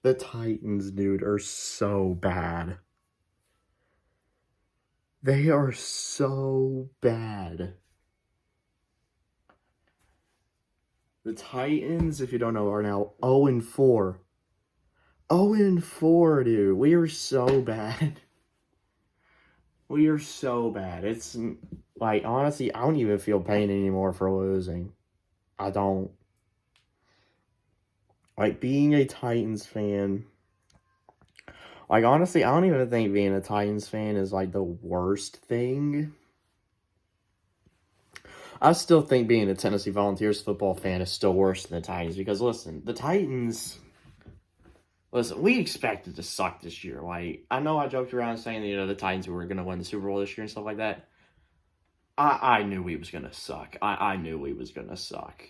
The Titans, dude, are so bad. They are so bad. The Titans, if you don't know, are now 0-4. 0-4, dude. We are so bad. We are so bad. It's like, honestly, I don't even feel pain anymore for losing. I don't. Like, being a Titans fan, like, honestly, I don't even think being a Titans fan is, like, the worst thing. I still think being a Tennessee Volunteers football fan is still worse than the Titans because, listen, the Titans, listen, we expected to suck this year. Like, I know I joked around saying, the Titans were going to win the Super Bowl this year and stuff like that. I knew we was going to suck. I knew we was going to suck.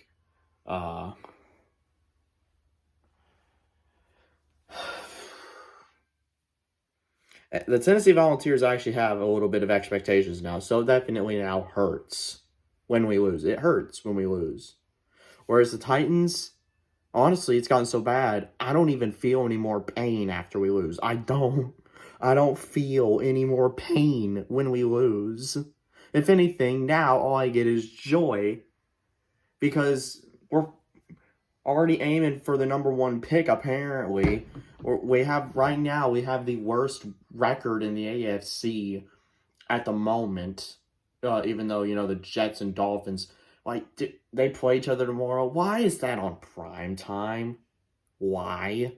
The Tennessee Volunteers actually have a little bit of expectations now, so definitely now hurts when we lose. It hurts when we lose. Whereas the Titans, honestly, it's gotten so bad, I don't even feel any more pain after we lose. I don't feel any more pain when we lose. If anything, now all I get is joy because we're already aiming for the #1 pick, apparently. We have the worst record in the AFC at the moment, even though, the Jets and Dolphins, like, they play each other tomorrow. Why is that on prime time? Why?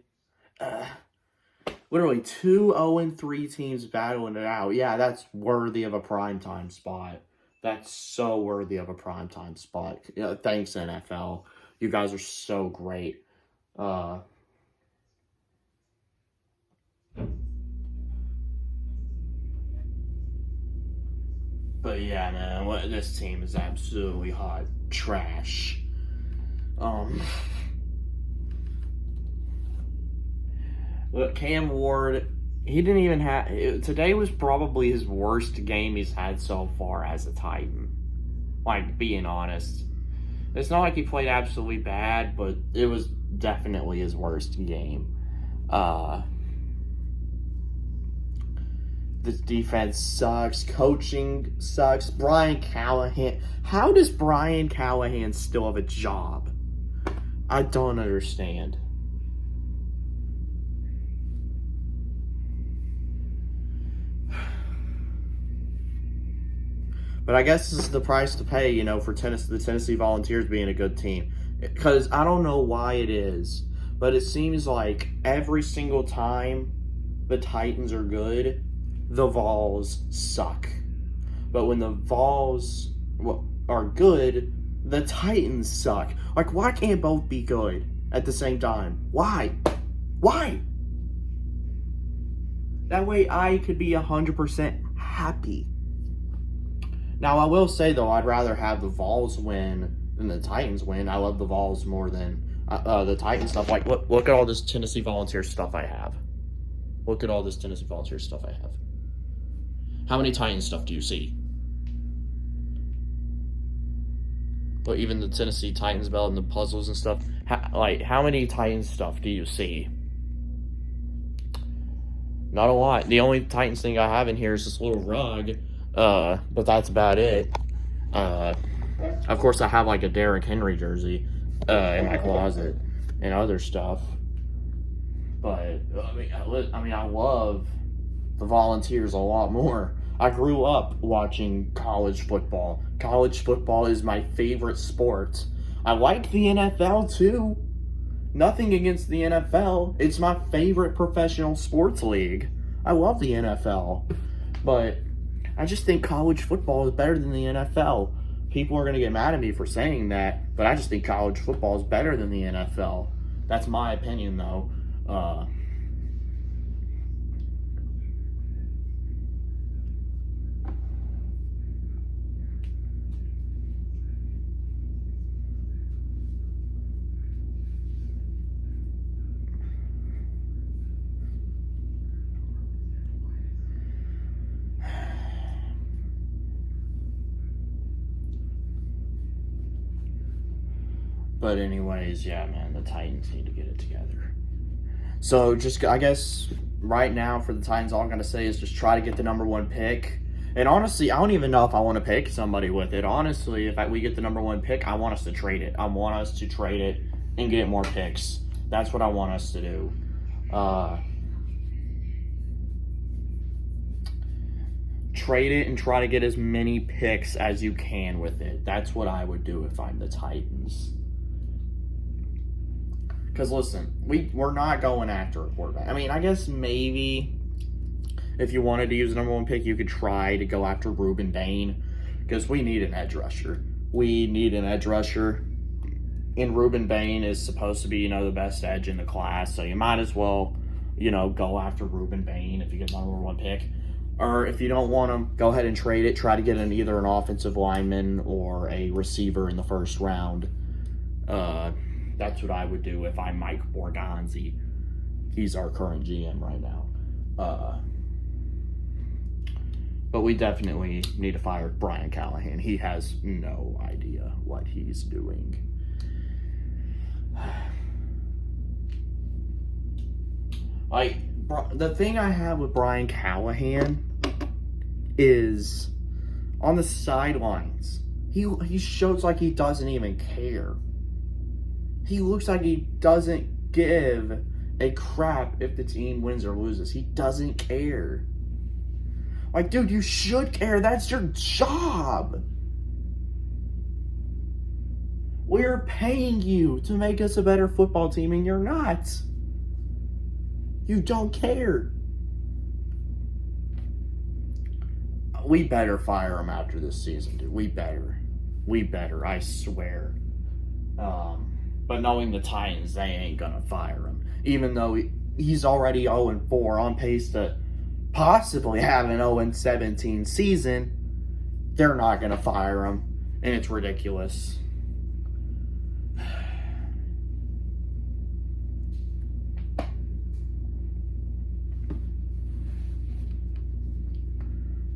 Literally 2 0-3 teams battling it out. Yeah, that's worthy of a primetime spot. That's so worthy of a primetime spot. Thanks, NFL. You guys are so great. But yeah, man, this team is absolutely hot trash. Look, Cam Ward, he didn't even have. Today was probably his worst game he's had so far as a Titan. Like, being honest. It's not like he played absolutely bad, but it was definitely his worst game. The defense sucks. Coaching sucks. Brian Callahan. How does Brian Callahan still have a job? I don't understand. But I guess this is the price to pay, for the Tennessee Volunteers being a good team. Because I don't know why it is, but it seems like every single time the Titans are good, the Vols suck. But when the Vols are good, the Titans suck. Like, why can't both be good at the same time? Why? Why? That way I could be 100% happy. Now, I will say, though, I'd rather have the Vols win than the Titans win. I love the Vols more than the Titans stuff. Like, look at all this Tennessee Volunteer stuff I have. Look at all this Tennessee Volunteer stuff I have. How many Titans stuff do you see? But even the Tennessee Titans belt and the puzzles and stuff. How many Titans stuff do you see? Not a lot. The only Titans thing I have in here is this little rug. But that's about it. Of course, I have like a Derrick Henry jersey in my closet and other stuff. But I love the Volunteers a lot more. I grew up watching college football. College football is my favorite sport. I like the NFL too. Nothing against the NFL. It's my favorite professional sports league. I love the NFL. But I just think college football is better than the NFL. People are going to get mad at me for saying that, but I just think college football is better than the NFL. That's my opinion, though. But anyways, yeah, man, the Titans need to get it together. So just, I guess, right now for the Titans, all I'm going to say is just try to get the number 1 pick. And honestly, I don't even know if I want to pick somebody with it. Honestly, if we get the number 1 pick, I want us to trade it. I want us to trade it and get more picks. That's what I want us to do. Trade it and try to get as many picks as you can with it. That's what I would do if I'm the Titans. Because listen, we're not going after a quarterback. I mean, I guess maybe if you wanted to use the number 1 pick, you could try to go after Ruben Bain, because we need an edge rusher. We need an edge rusher. And Ruben Bain is supposed to be, the best edge in the class. So you might as well, go after Ruben Bain if you get the number 1 pick. Or if you don't want him, go ahead and trade it. Try to get either an offensive lineman or a receiver in the first round. That's what I would do if I'm Mike Borgonzi. He's our current GM right now. But we definitely need to fire Brian Callahan. He has no idea what he's doing. The thing I have with Brian Callahan is on the sidelines, he shows like he doesn't even care. He looks like he doesn't give a crap if the team wins or loses. He doesn't care. Like, dude, you should care. That's your job. We're paying you to make us a better football team, and you're not. You don't care. We better fire him after this season, dude. We better, I swear. But knowing the Titans, they ain't gonna fire him. Even though he's already 0-4, on pace to possibly have an 0-17 season, they're not gonna fire him. And it's ridiculous.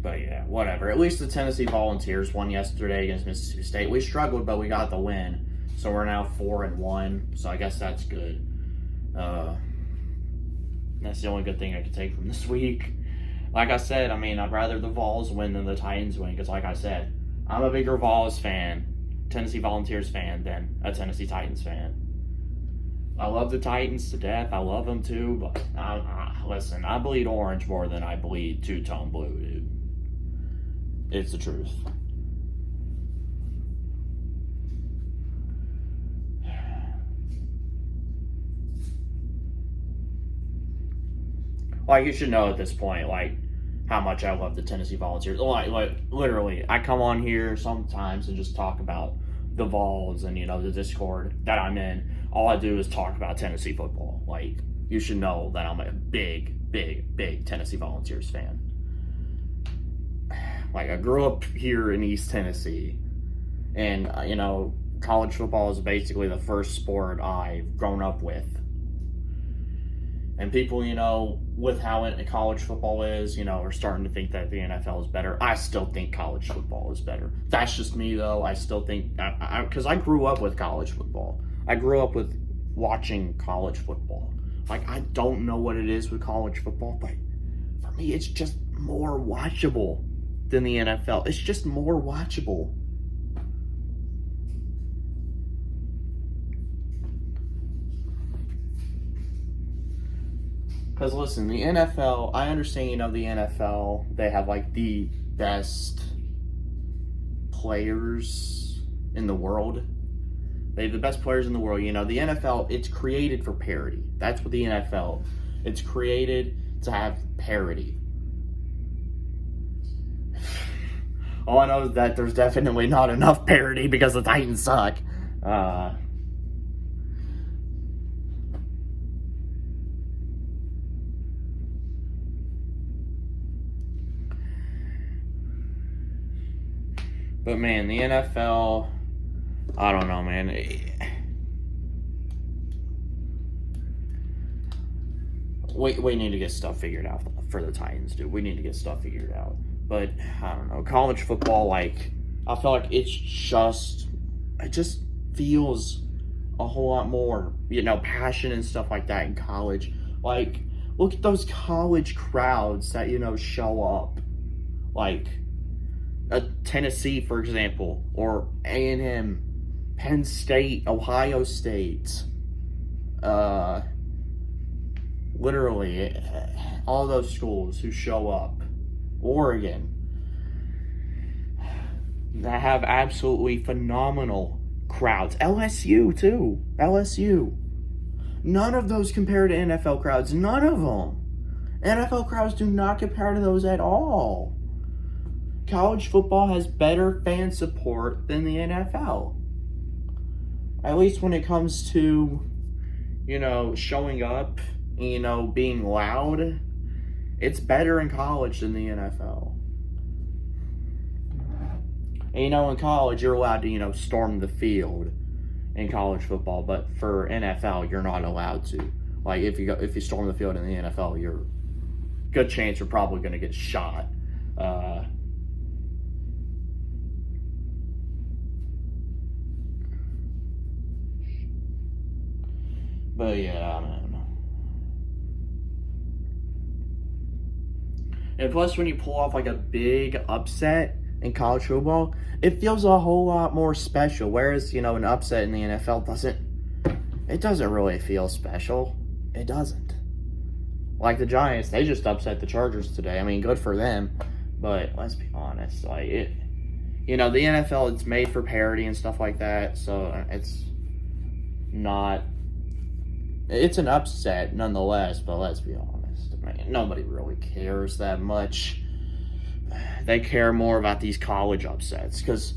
But yeah, whatever. At least the Tennessee Volunteers won yesterday against Mississippi State. We struggled, but we got the win. So we're now 4-1. So I guess that's good. That's the only good thing I could take from this week. Like I said, I'd rather the Vols win than the Titans win. Because like I said, I'm a bigger Vols fan, Tennessee Volunteers fan, than a Tennessee Titans fan. I love the Titans to death. I love them too. But listen, I bleed orange more than I bleed two-tone blue, dude. It's the truth. You should know at this point, how much I love the Tennessee Volunteers. Literally, I come on here sometimes and just talk about the Vols and, the Discord that I'm in. All I do is talk about Tennessee football. You should know that I'm a big, big, big Tennessee Volunteers fan. I grew up here in East Tennessee, and, college football is basically the first sport I've grown up with. And people, with how college football is, are starting to think that the NFL is better. I still think college football is better. That's just me, though. I still think, because I grew up with college football. I grew up with watching college football. I don't know what it is with college football, but for me, it's just more watchable than the NFL. It's just more watchable. Because listen, the NFL, I understand, the NFL, they have the best players in the world. They have the best players in the world. The NFL, it's created for parity. That's what the NFL, it's created to have parity. All I know is that there's definitely not enough parity because the Titans suck. But man, the NFL, I don't know, man. We need to get stuff figured out for the Titans, dude. We need to get stuff figured out. But I don't know, college football, I feel like it just feels a whole lot more, passion and stuff like that in college. Like, look at those college crowds that, show up. Like, Tennessee, for example, or A&M, Penn State, Ohio State. Literally, all those schools who show up. Oregon. That have absolutely phenomenal crowds. LSU, too. LSU. None of those compare to NFL crowds. None of them. NFL crowds do not compare to those at all. College football has better fan support than the NFL. At least when it comes to, showing up, being loud. It's better in college than the NFL. And, in college, you're allowed to, storm the field in college football. But for NFL, you're not allowed to. Like, if you storm the field in the NFL, you're good chance you're probably going to get shot. But, yeah, man. And plus, when you pull off, like, a big upset in college football, it feels a whole lot more special. Whereas, an upset in the NFL doesn't really feel special. It doesn't. Like the Giants, they just upset the Chargers today. I mean, good for them. But let's be honest, like the NFL, it's made for parody and stuff like that. So it's an upset nonetheless. But let's be honest, man, nobody really cares that much. They care more about these college upsets, because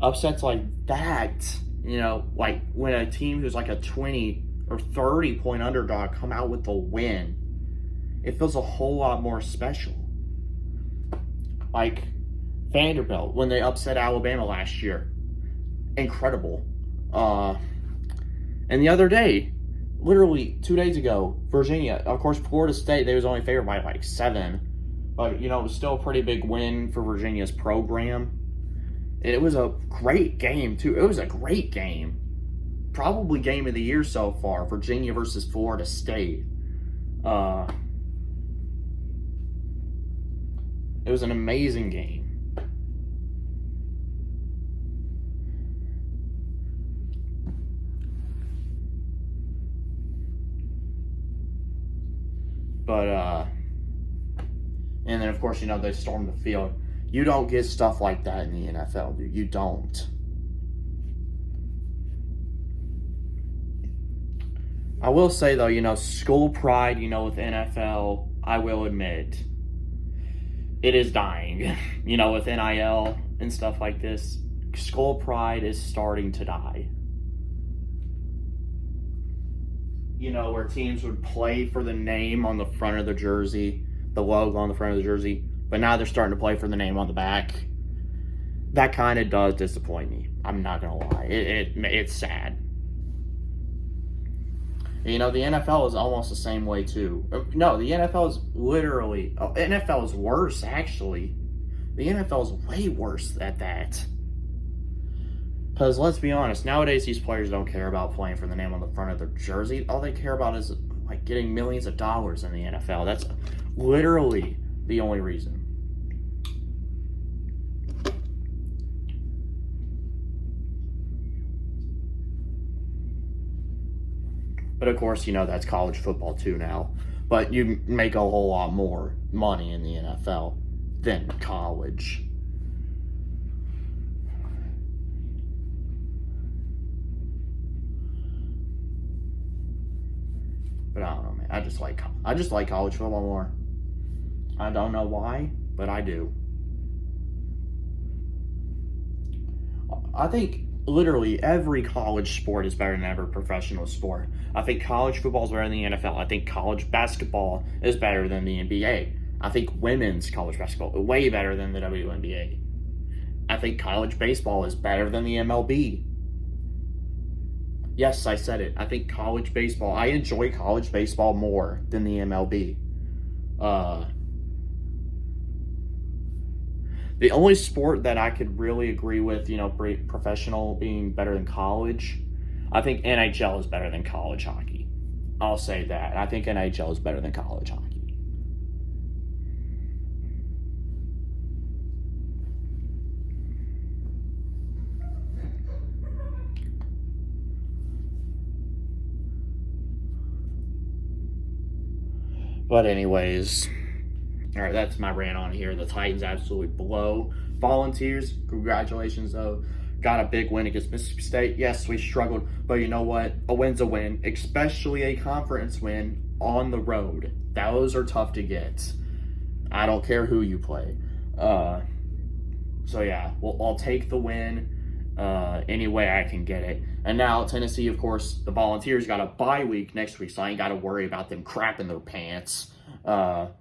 upsets like that, like when a team who's like a 20 or 30 point underdog come out with the win, it feels a whole lot more special. Like Vanderbilt, when they upset Alabama last year, incredible. And the other day, literally 2 days ago, Virginia, of course, Florida State, they was only favored by like 7. But, it was still a pretty big win for Virginia's program. It was a great game, too. It was a great game. Probably game of the year so far, Virginia versus Florida State. It was an amazing game. But, and then, of course, they storm the field. You don't get stuff like that in the NFL, dude. You don't. I will say, though, school pride, with NFL, I will admit, it is dying. With NIL and stuff like this, school pride is starting to die. Where teams would play for the name on the front of the jersey, the logo on the front of the jersey, but now they're starting to play for the name on the back. That kind of does disappoint me. I'm not gonna lie. It's sad. The NFL is almost the same way too. No, the NFL is NFL is worse actually. The NFL is way worse at that. Because let's be honest, nowadays these players don't care about playing for the name on the front of their jersey. All they care about is like getting millions of dollars in the NFL. That's literally the only reason. But of course, that's college football too now. But you make a whole lot more money in the NFL than college. But I don't know, man. I just like college football more. I don't know why, but I do. I think literally every college sport is better than every professional sport. I think college football is better than the NFL. I think college basketball is better than the NBA. I think women's college basketball is way better than the WNBA. I think college baseball is better than the MLB. Yes, I said it. I think college baseball, I enjoy college baseball more than the MLB. The only sport that I could really agree with, professional being better than college, I think NHL is better than college hockey. I'll say that. I think NHL is better than college hockey. But anyways, all right, that's my rant on here. The Titans absolutely blow. Volunteers, congratulations though. Got a big win against Mississippi State. Yes, we struggled, but you know what? A win's a win, especially a conference win on the road. Those are tough to get. I don't care who you play. So yeah, well, I'll take the win any way I can get it. And now Tennessee, of course, the Volunteers got a bye week next week, so I ain't got to worry about them crapping their pants. But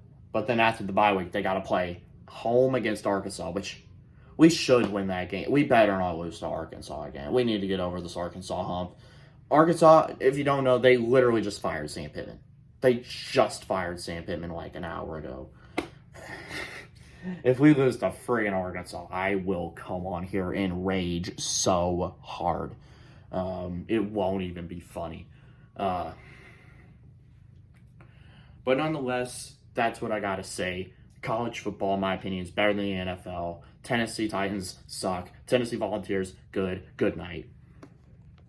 then after the bye week, they got to play home against Arkansas, which we should win that game. We better not lose to Arkansas again. We need to get over this Arkansas hump. Arkansas, if you don't know, they literally just fired Sam Pittman. They just fired Sam Pittman like an hour ago. If we lose to friggin' Arkansas, I will come on here and rage so hard. It won't even be funny. But nonetheless, that's what I gotta say. College football, in my opinion, is better than the NFL. Tennessee Titans suck. Tennessee Volunteers, good. Good night.